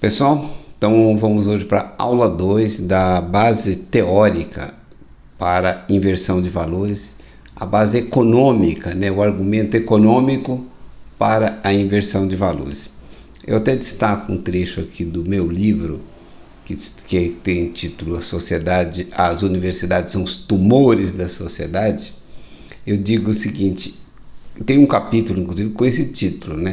Pessoal, então vamos hoje para a aula 2 da base teórica para inversão de valores, a base econômica, o argumento econômico para a inversão de valores. Eu até destaco um trecho aqui do meu livro, que tem título As universidades são os tumores da sociedade. Eu digo o seguinte, tem um capítulo inclusive com esse título,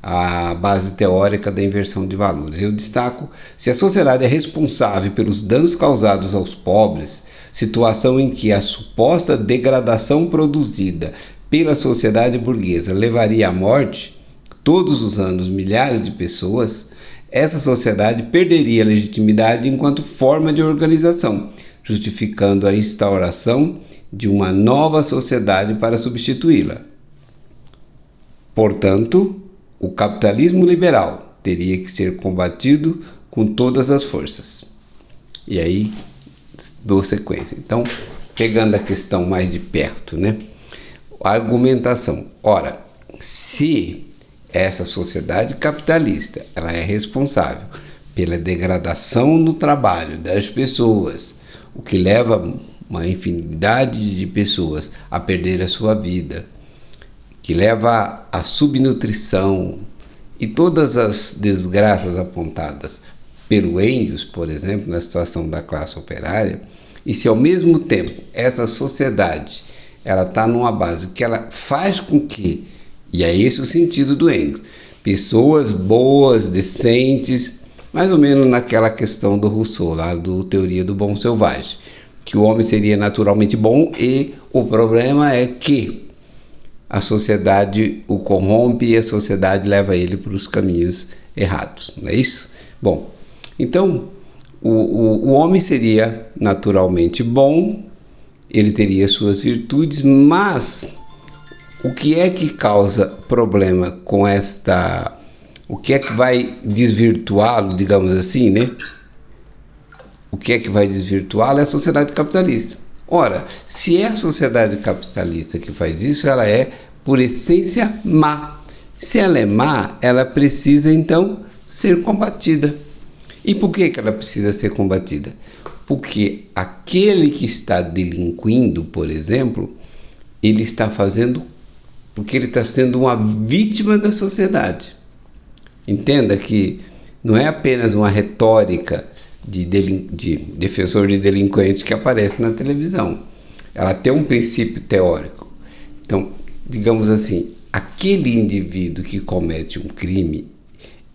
a base teórica da inversão de valores. Eu destaco: se a sociedade é responsável pelos danos causados aos pobres, situação em que a suposta degradação produzida pela sociedade burguesa levaria à morte, todos os anos, milhares de pessoas, essa sociedade perderia a legitimidade enquanto forma de organização, justificando a instauração de uma nova sociedade para substituí-la. Portanto, o capitalismo liberal teria que ser combatido com todas as forças. E aí, dou sequência. Então, pegando a questão mais de perto, a argumentação. Ora, se essa sociedade capitalista ela é responsável pela degradação no trabalho das pessoas, o que leva uma infinidade de pessoas a perder a sua vida, que leva à subnutrição e todas as desgraças apontadas pelo Engels, por exemplo, na situação da classe operária, e se ao mesmo tempo essa sociedade ela está numa base que ela faz com que, e é esse o sentido do Engels, pessoas boas, decentes, mais ou menos naquela questão do Rousseau, lá do Teoria do Bom Selvagem, que o homem seria naturalmente bom e o problema é que a sociedade o corrompe e a sociedade leva ele para os caminhos errados, não é isso? Bom, então o homem seria naturalmente bom, ele teria suas virtudes, mas o que é que causa problema com esta... O que é que vai desvirtuá-lo, digamos assim, O que é que vai desvirtuá-lo é a sociedade capitalista. Ora, se é a sociedade capitalista que faz isso, ela é, por essência, má. Se ela é má, ela precisa, então, ser combatida. E por que ela precisa ser combatida? Porque aquele que está delinquindo, por exemplo, ele está fazendo... porque ele está sendo uma vítima da sociedade. Entenda que não é apenas uma retórica de defensor de delinquente que aparece na televisão. Ela tem um princípio teórico. Então, digamos assim, aquele indivíduo que comete um crime,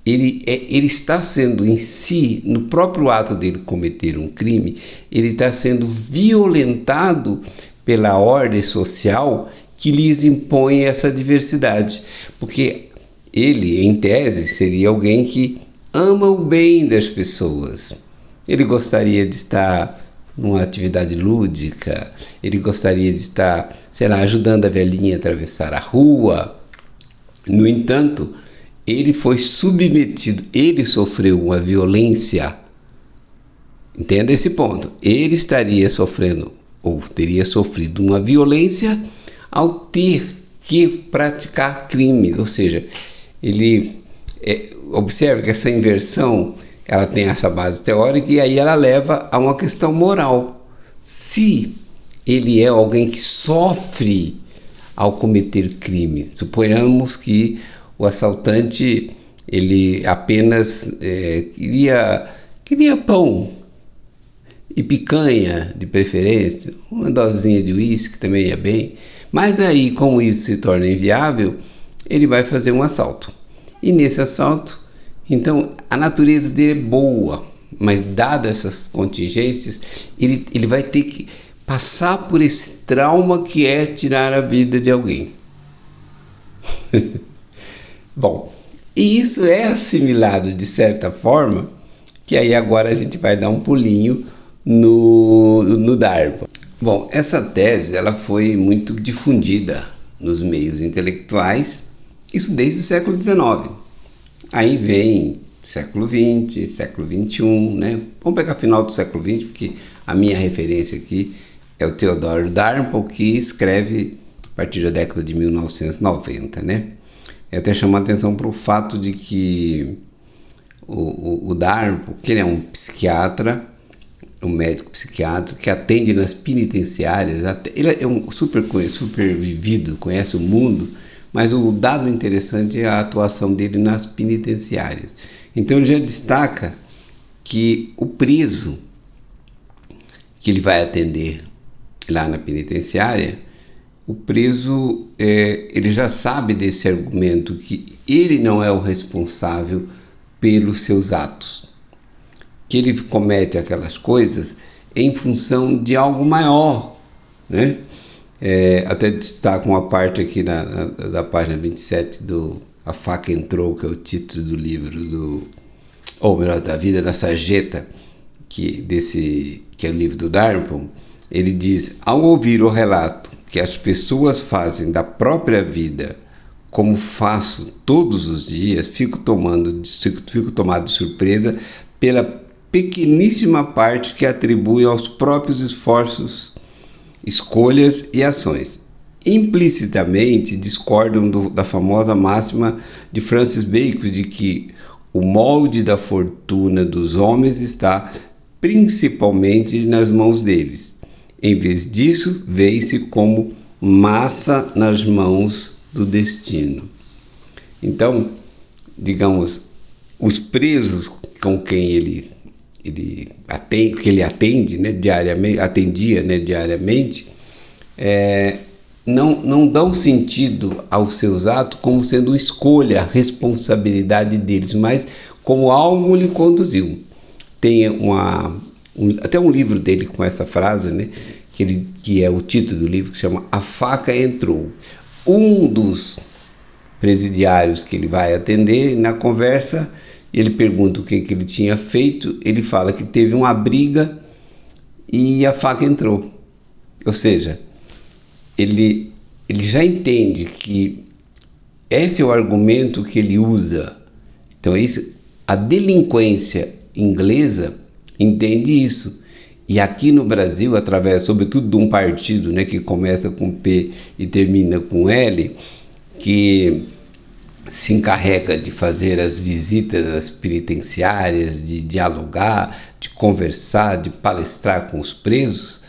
ele está sendo em si, no próprio ato dele cometer um crime, ele está sendo violentado pela ordem social que lhes impõe essa diversidade. Porque ele, em tese, seria alguém que ama o bem das pessoas. Ele gostaria de estar numa atividade lúdica, ele gostaria de estar, ajudando a velhinha a atravessar a rua. No entanto, ele foi submetido, ele sofreu uma violência. Entenda esse ponto. Ele estaria sofrendo, ou teria sofrido uma violência ao ter que praticar crimes. Ou seja, observe que essa inversão ela tem essa base teórica e aí ela leva a uma questão moral. Se ele é alguém que sofre ao cometer crimes, suponhamos que o assaltante ele apenas queria pão e picanha de preferência, uma dosinha de uísque também ia bem, mas aí como isso se torna inviável, ele vai fazer um assalto. E nesse assalto, então, a natureza dele é boa, mas dadas essas contingências, ele vai ter que passar por esse trauma que é tirar a vida de alguém. Bom, e isso é assimilado de certa forma, que aí agora a gente vai dar um pulinho no Dharma. Bom, essa tese ela foi muito difundida nos meios intelectuais, isso desde o século XIX. Aí vem século XX, século XXI, Vamos pegar final do século XX, porque a minha referência aqui é o Theodore Darmpel, que escreve a partir da década de 1990, Eu até chamo a atenção para o fato de que o Darpo, que ele é um psiquiatra, um médico psiquiatra que atende nas penitenciárias. Ele é um super vivido, conhece o mundo, mas o dado interessante é a atuação dele nas penitenciárias. Então ele já destaca que o preso que ele vai atender lá na penitenciária, o preso ele já sabe desse argumento que ele não é o responsável pelos seus atos, que ele comete aquelas coisas em função de algo maior, né? Até destaco uma parte aqui da página 27 do A Faca Entrou, que é o título do livro ou melhor, da Vida da Sarjeta, que é o livro do Darpo. Ele diz: ao ouvir o relato que as pessoas fazem da própria vida, como faço todos os dias, fico tomado de surpresa pela pequeníssima parte que atribui aos próprios esforços, escolhas e ações. Implicitamente discordam da famosa máxima de Francis Bacon de que o molde da fortuna dos homens está principalmente nas mãos deles. Em vez disso, vê-se como massa nas mãos do destino. Então, digamos, os presos com quem ele atende, né, diariamente, não dão sentido aos seus atos como sendo escolha, responsabilidade deles, mas como algo lhe conduziu. Tem até um livro dele com essa frase, né, que é o título do livro, que se chama A Faca Entrou. Um dos presidiários que ele vai atender, na conversa, ele pergunta o que ele tinha feito, ele fala que teve uma briga e a faca entrou. Ou seja, ele já entende que esse é o argumento que ele usa. Então, a delinquência inglesa entende isso. E aqui no Brasil, através, sobretudo, de um partido, né, que começa com P e termina com L, que se encarrega de fazer as visitas às penitenciárias, de dialogar, de conversar, de palestrar com os presos,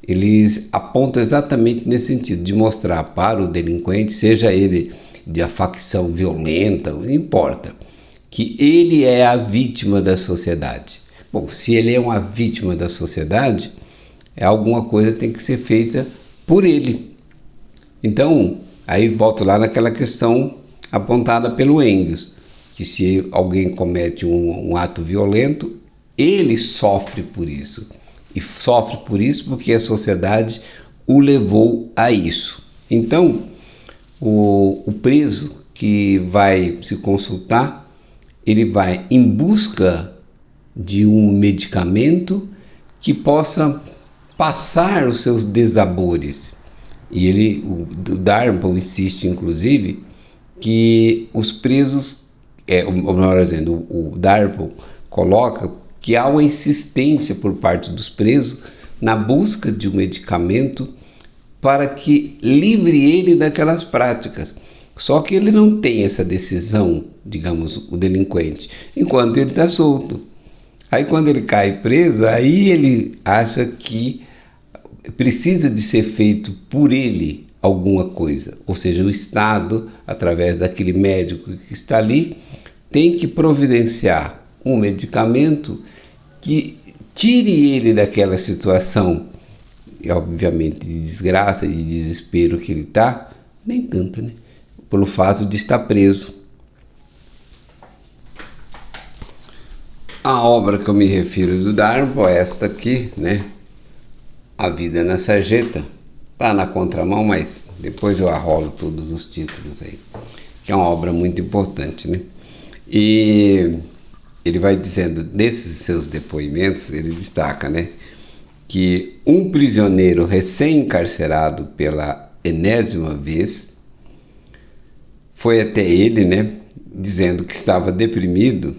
eles apontam exatamente nesse sentido, de mostrar para o delinquente, seja ele de a facção violenta, não importa, que ele é a vítima da sociedade. Bom, se ele é uma vítima da sociedade, alguma coisa tem que ser feita por ele. Então, aí volto lá naquela questão apontada pelo Engels, que se alguém comete um ato violento, ele sofre por isso. E sofre por isso porque a sociedade o levou a isso. Então, o preso que vai se consultar, ele vai em busca de um medicamento que possa passar os seus desabores. E o Darpo insiste, inclusive, que os presos, ou melhor dizendo, o Darpo coloca que há uma insistência por parte dos presos na busca de um medicamento para que livre ele daquelas práticas. Só que ele não tem essa decisão, digamos, o delinquente, enquanto ele está solto. Aí quando ele cai preso, aí ele acha que precisa de ser feito por ele alguma coisa. Ou seja, o Estado, através daquele médico que está ali, tem que providenciar um medicamento que tire ele daquela situação, e obviamente de desgraça e de desespero que ele está, nem tanto, né? Pelo fato de estar preso. A obra que eu me refiro do Darpo é esta aqui, né? A Vida na Sarjeta. Está na contramão, mas depois eu arrolo todos os títulos aí. Que é uma obra muito importante, né? E ele vai dizendo, nesses seus depoimentos, ele destaca, né, que um prisioneiro recém-encarcerado pela enésima vez foi até ele, né, dizendo que estava deprimido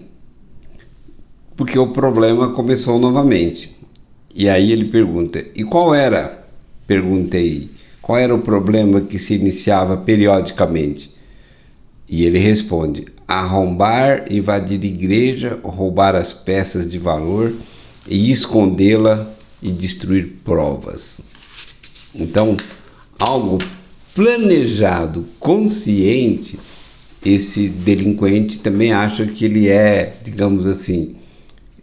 porque o problema começou novamente. E aí ele pergunta, e qual era? Perguntei, qual era o problema que se iniciava periodicamente? E ele responde, arrombar, invadir igreja, roubar as peças de valor e escondê-la e destruir provas. Então, algo planejado, consciente, esse delinquente também acha que ele é, digamos assim,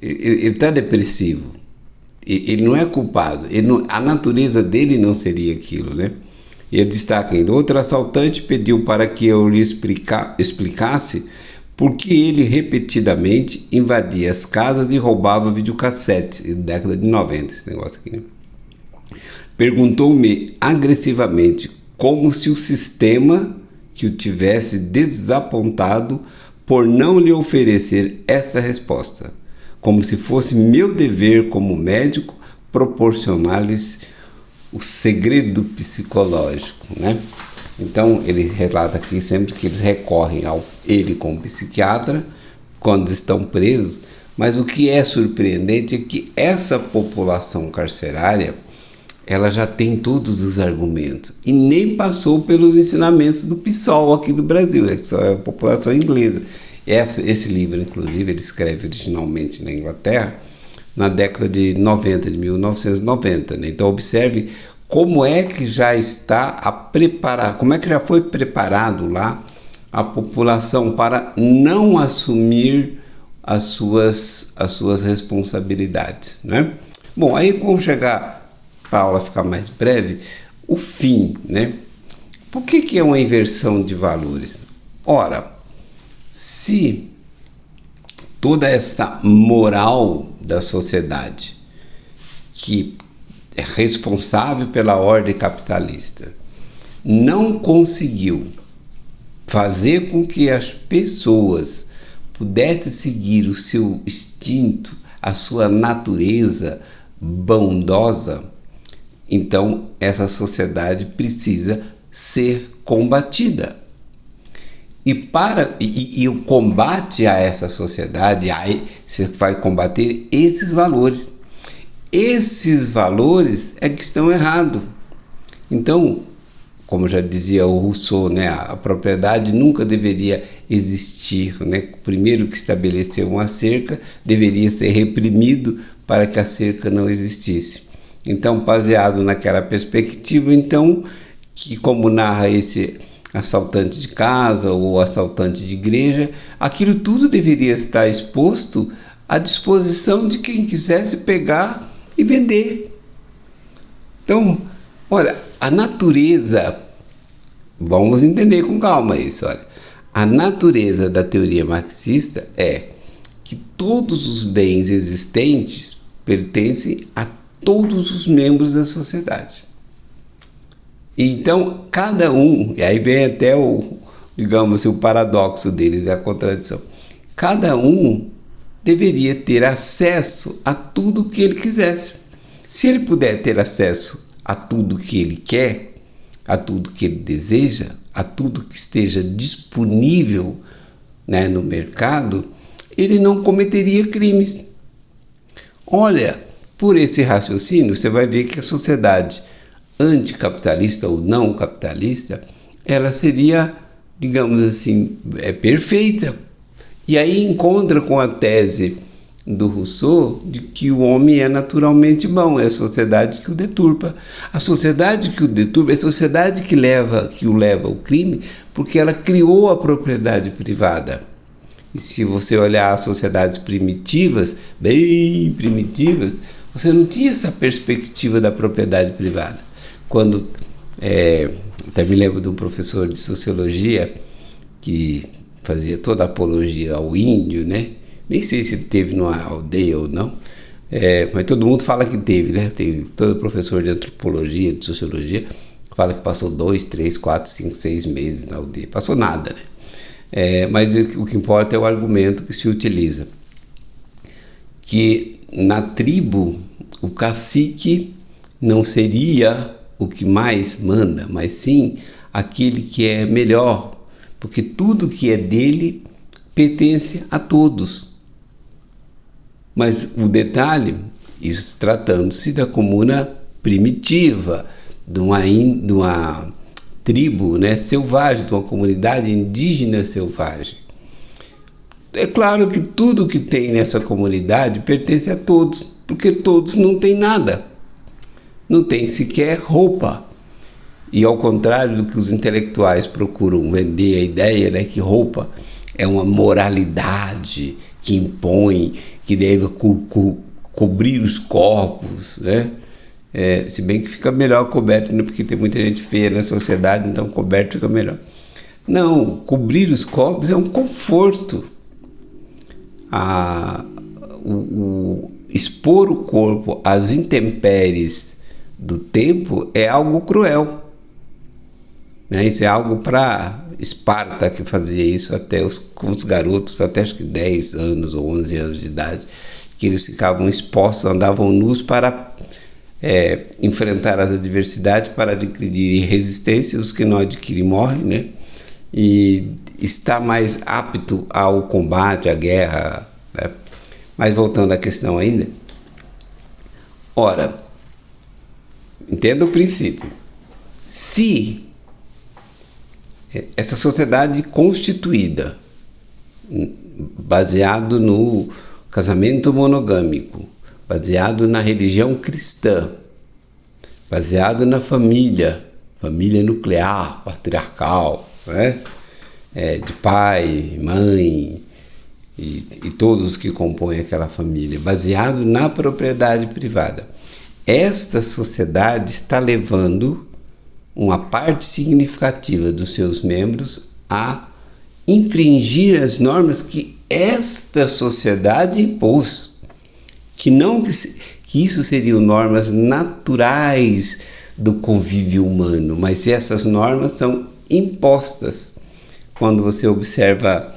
ele está depressivo. Ele não é culpado. A natureza dele não seria aquilo, né? Ele destaca ainda: outro assaltante pediu para que eu lhe explicasse por que ele repetidamente invadia as casas e roubava videocassetes. Década de 90, esse negócio aqui, né? Perguntou-me agressivamente, como se o sistema que o tivesse desapontado por não lhe oferecer esta resposta, como se fosse meu dever como médico proporcionar-lhes o segredo psicológico, né? Então ele relata aqui sempre que eles recorrem a ele como psiquiatra quando estão presos, mas o que é surpreendente é que essa população carcerária ela já tem todos os argumentos e nem passou pelos ensinamentos do PSOL aqui do Brasil, é a população inglesa. Esse livro, inclusive, ele escreve originalmente na Inglaterra, na década de 90, de 1990. Né? Então, observe como é que já está como é que já foi preparado lá a população para não assumir as suas responsabilidades. Né? Bom, aí vamos chegar, para a aula ficar mais breve, o fim. Né? Por que é uma inversão de valores? Ora, se toda esta moral da sociedade, que é responsável pela ordem capitalista, não conseguiu fazer com que as pessoas pudessem seguir o seu instinto, a sua natureza bondosa, então essa sociedade precisa ser combatida. E o combate a essa sociedade, aí você vai combater esses valores. Esses valores é que estão errados. Então, como já dizia o Rousseau, né, a propriedade nunca deveria existir. Né? O primeiro que estabeleceu uma cerca deveria ser reprimido para que a cerca não existisse. Então, baseado naquela perspectiva, então, que como narra esse assaltante de casa ou assaltante de igreja, aquilo tudo deveria estar exposto à disposição de quem quisesse pegar e vender. Então, olha, a natureza, vamos entender com calma isso, olha, a natureza da teoria marxista é que todos os bens existentes pertencem a todos os membros da sociedade. Então, cada um, e aí vem até digamos assim, o paradoxo deles, a contradição. Cada um deveria ter acesso a tudo o que ele quisesse. Se ele puder ter acesso a tudo que ele quer, a tudo que ele deseja, a tudo que esteja disponível, né, no mercado, ele não cometeria crimes. Olha, por esse raciocínio, você vai ver que a sociedade anticapitalista ou não capitalista, ela seria, digamos assim, perfeita. E aí encontra com a tese do Rousseau de que o homem é naturalmente bom, é a sociedade que o deturpa. A sociedade que o deturpa é a sociedade que o leva ao crime, porque ela criou a propriedade privada. E se você olhar as sociedades primitivas, bem primitivas, você não tinha essa perspectiva da propriedade privada. Quando, até me lembro de um professor de sociologia que fazia toda a apologia ao índio, né? Nem sei se ele teve numa aldeia ou não, mas todo mundo fala que teve, né? Tem todo professor de antropologia, de sociologia, fala que passou 2, 3, 4, 5, 6 meses na aldeia. Passou nada, né? Mas o que importa é o argumento que se utiliza. Que na tribo, o cacique não seria o que mais manda, mas sim aquele que é melhor, porque tudo que é dele pertence a todos. Mas o detalhe, isso tratando-se da comuna primitiva, de uma tribo, né, selvagem, de uma comunidade indígena selvagem. É claro que tudo que tem nessa comunidade pertence a todos, porque todos não têm nada, não tem sequer roupa. E ao contrário do que os intelectuais procuram vender a ideia, né, que roupa é uma moralidade que impõe, que deve cobrir os corpos, né? Se bem que fica melhor coberto, né, porque tem muita gente feia na sociedade, então coberto fica melhor. Não, cobrir os corpos é um conforto. Expor o corpo às intempéries do tempo é algo cruel, né? Isso é algo para Esparta, que fazia isso até com os garotos, até acho que 10 anos ou 11 anos de idade, que eles ficavam expostos, andavam nus para enfrentar as adversidades, para adquirir resistência. Os que não adquirem morrem, né? E está mais apto ao combate, à guerra, né? Mas voltando à questão ainda, ora, entenda o princípio. Se essa sociedade constituída, baseado no casamento monogâmico, baseado na religião cristã, baseado na família nuclear, patriarcal, né? De pai, mãe e todos os que compõem aquela família, baseado na propriedade privada. Esta sociedade está levando uma parte significativa dos seus membros a infringir as normas que esta sociedade impôs, que isso seriam normas naturais do convívio humano, mas essas normas são impostas. Quando você observa,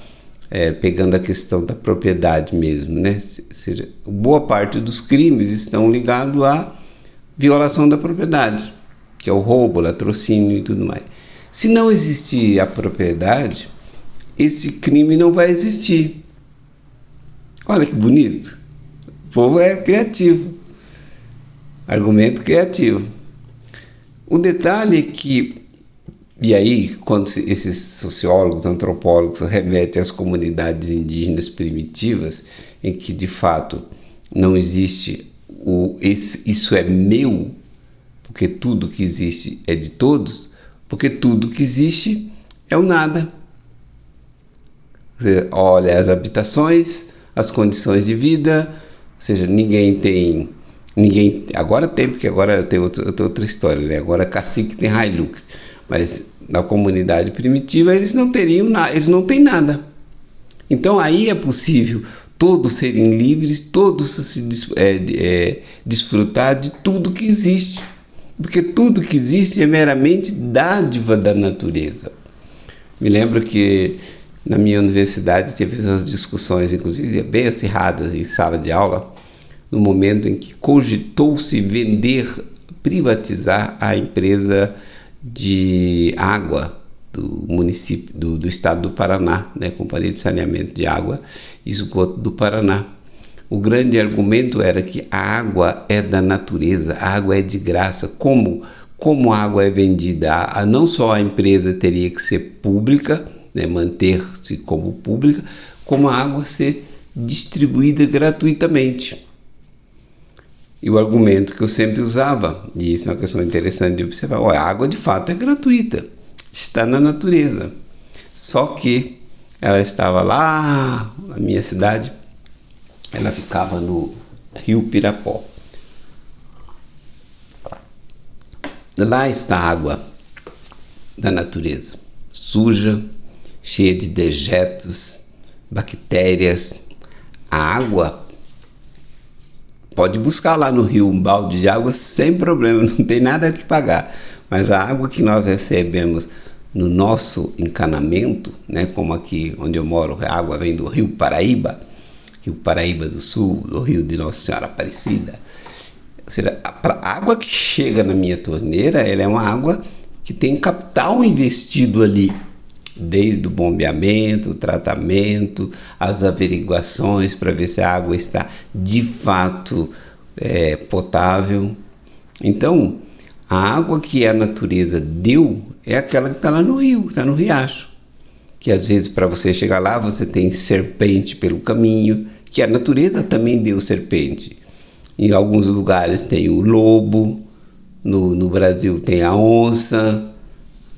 pegando a questão da propriedade mesmo, né? Seja, boa parte dos crimes estão ligados à violação da propriedade, que é o roubo, o latrocínio e tudo mais. Se não existir a propriedade, esse crime não vai existir. Olha que bonito. O povo é criativo. Argumento criativo. O detalhe é que, e aí, quando esses sociólogos, antropólogos remetem às comunidades indígenas primitivas, em que de fato não existe isso é meu, porque tudo que existe é de todos, porque tudo que existe é o nada. Você olha as habitações, as condições de vida, ou seja, ninguém agora tem, porque agora tem outra história, né? Agora cacique tem Hilux, mas na comunidade primitiva eles não teriam nada, eles não têm nada. Então aí é possível todos serem livres, todos desfrutar de tudo que existe, porque tudo que existe é meramente dádiva da natureza. Me lembro que na minha universidade teve umas discussões, inclusive bem acirradas em sala de aula, no momento em que cogitou-se privatizar a empresa de água do município, do estado do Paraná, né? Companhia de Saneamento de Água e Esgoto do Paraná. O grande argumento era que a água é da natureza, a água é de graça. Como a água é vendida, não só a empresa teria que ser pública, né? Manter-se como pública, como a água ser distribuída gratuitamente. E o argumento que eu sempre usava, e isso é uma questão interessante de observar, a água de fato é gratuita, está na natureza. Só que ela estava lá na minha cidade, ela ficava no Rio Pirapó. Lá está a água da natureza, suja, cheia de dejetos, bactérias. A água pode buscar lá no rio um balde de água sem problema, não tem nada que pagar. Mas a água que nós recebemos no nosso encanamento, né, como aqui onde eu moro, a água vem do Rio Paraíba do Sul, do Rio de Nossa Senhora Aparecida. Ou seja, a água que chega na minha torneira, ela é uma água que tem capital investido ali, desde o bombeamento, o tratamento, as averiguações para ver se a água está de fato potável. Então, a água que a natureza deu é aquela que está lá no rio, está no riacho. que às vezes para você chegar lá você tem serpente pelo caminho, que a natureza também deu serpente. Em alguns lugares tem o lobo, no Brasil tem a onça,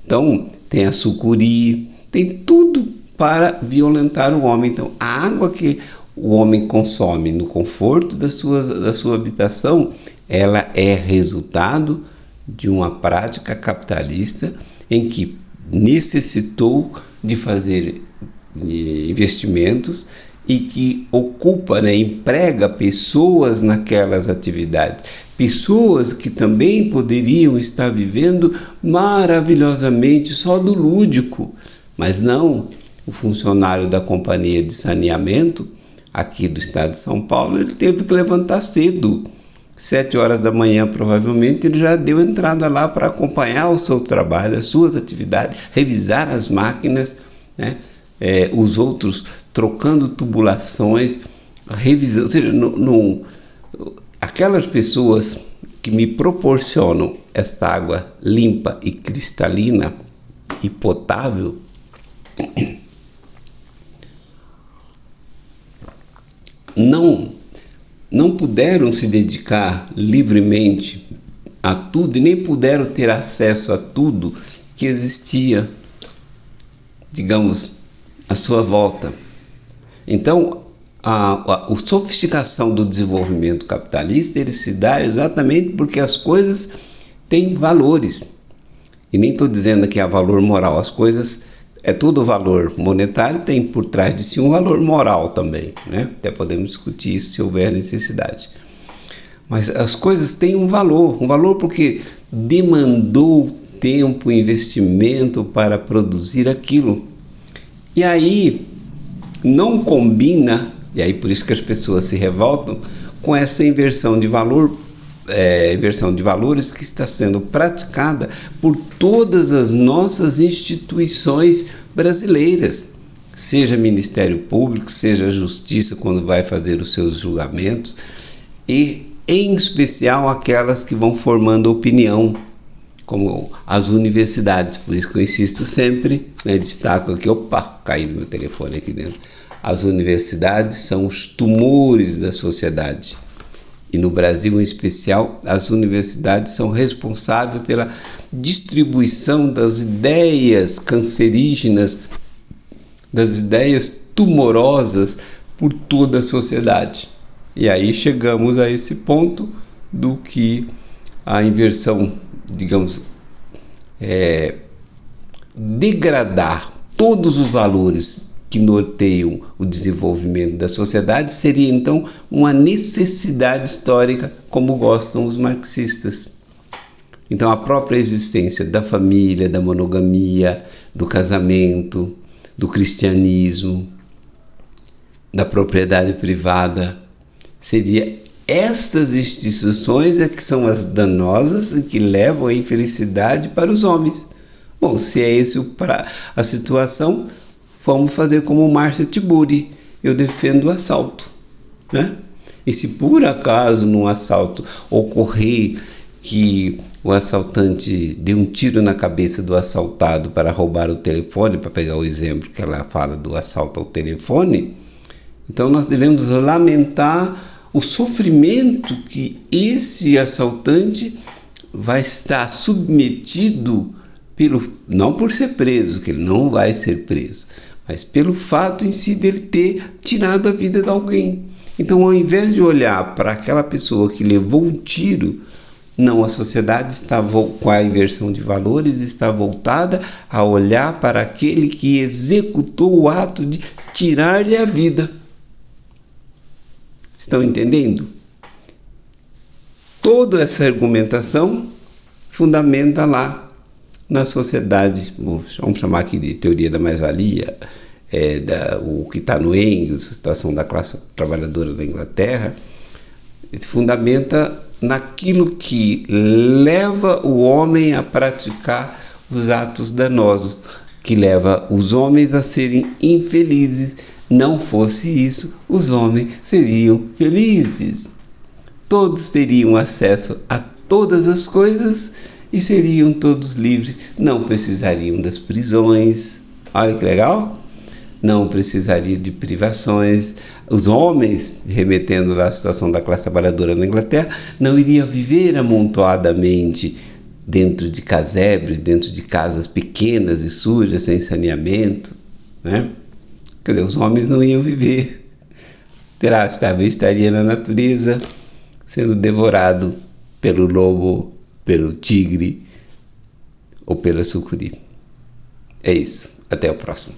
então tem a sucuri, tem tudo para violentar o homem. Então a água que o homem consome no conforto da sua habitação, ela é resultado de uma prática capitalista em que necessitou de fazer investimentos e que ocupa, emprega pessoas naquelas atividades, pessoas que também poderiam estar vivendo maravilhosamente só do lúdico, mas não. O funcionário da companhia de saneamento aqui do estado de São Paulo, ele teve que levantar cedo, 7 horas da manhã provavelmente, ele já deu entrada lá para acompanhar o seu trabalho, as suas atividades, revisar as máquinas, os outros trocando tubulações, revisando, ou seja, aquelas pessoas que me proporcionam esta água limpa e cristalina e potável, não puderam se dedicar livremente a tudo e nem puderam ter acesso a tudo que existia, digamos, à sua volta. Então, a sofisticação do desenvolvimento capitalista, ele se dá exatamente porque as coisas têm valores. E nem estou dizendo que há valor moral, as coisas... todo valor monetário tem por trás de si um valor moral também, Até podemos discutir isso se houver necessidade. Mas as coisas têm um valor porque demandou tempo e investimento para produzir aquilo. E aí não combina, e aí por isso que as pessoas se revoltam, com essa inversão de valores que está sendo praticada por todas as nossas instituições brasileiras, seja Ministério Público, seja a Justiça quando vai fazer os seus julgamentos, e em especial aquelas que vão formando opinião, como as universidades. Por isso que eu insisto sempre, destaco aqui, caiu no meu telefone aqui dentro. As universidades são os tumores da sociedade. E no Brasil, em especial, as universidades são responsáveis pela distribuição das ideias cancerígenas, das ideias tumorosas por toda a sociedade. E aí chegamos a esse ponto do que a inversão, digamos, degradar todos os valores que norteiam o desenvolvimento da sociedade seria então uma necessidade histórica, como gostam os marxistas. Então a própria existência da família, da monogamia, do casamento, do cristianismo, da propriedade privada, seria essas instituições que são as danosas e que levam a infelicidade para os homens. Bom, se é essa a situação, vamos fazer como Márcia Tiburi, eu defendo o assalto, E se por acaso num assalto ocorrer que o assaltante dê um tiro na cabeça do assaltado para roubar o telefone, para pegar o exemplo que ela fala do assalto ao telefone, então nós devemos lamentar o sofrimento que esse assaltante vai estar submetido não por ser preso, que ele não vai ser preso, mas pelo fato em si dele ter tirado a vida de alguém. Então, ao invés de olhar para aquela pessoa que levou um tiro, não, a sociedade está com a inversão de valores, está voltada a olhar para aquele que executou o ato de tirar-lhe a vida. Estão entendendo? Toda essa argumentação fundamenta lá na sociedade, vamos chamar aqui de teoria da mais-valia, o que está no Engels, a situação da classe trabalhadora da Inglaterra, se fundamenta naquilo que leva o homem a praticar os atos danosos, que leva os homens a serem infelizes. Não fosse isso, os homens seriam felizes. Todos teriam acesso a todas as coisas e seriam todos livres, não precisariam das prisões, Olha que legal. Não precisaria de privações. Os homens, remetendo à situação da classe trabalhadora na Inglaterra, não iriam viver amontoadamente dentro de casebres, dentro de casas pequenas e sujas, sem saneamento, né? Quer dizer, os homens não iam viver. Talvez estaria na natureza, sendo devorado pelo lobo, pelo tigre ou pela sucuri. É isso. Até o próximo.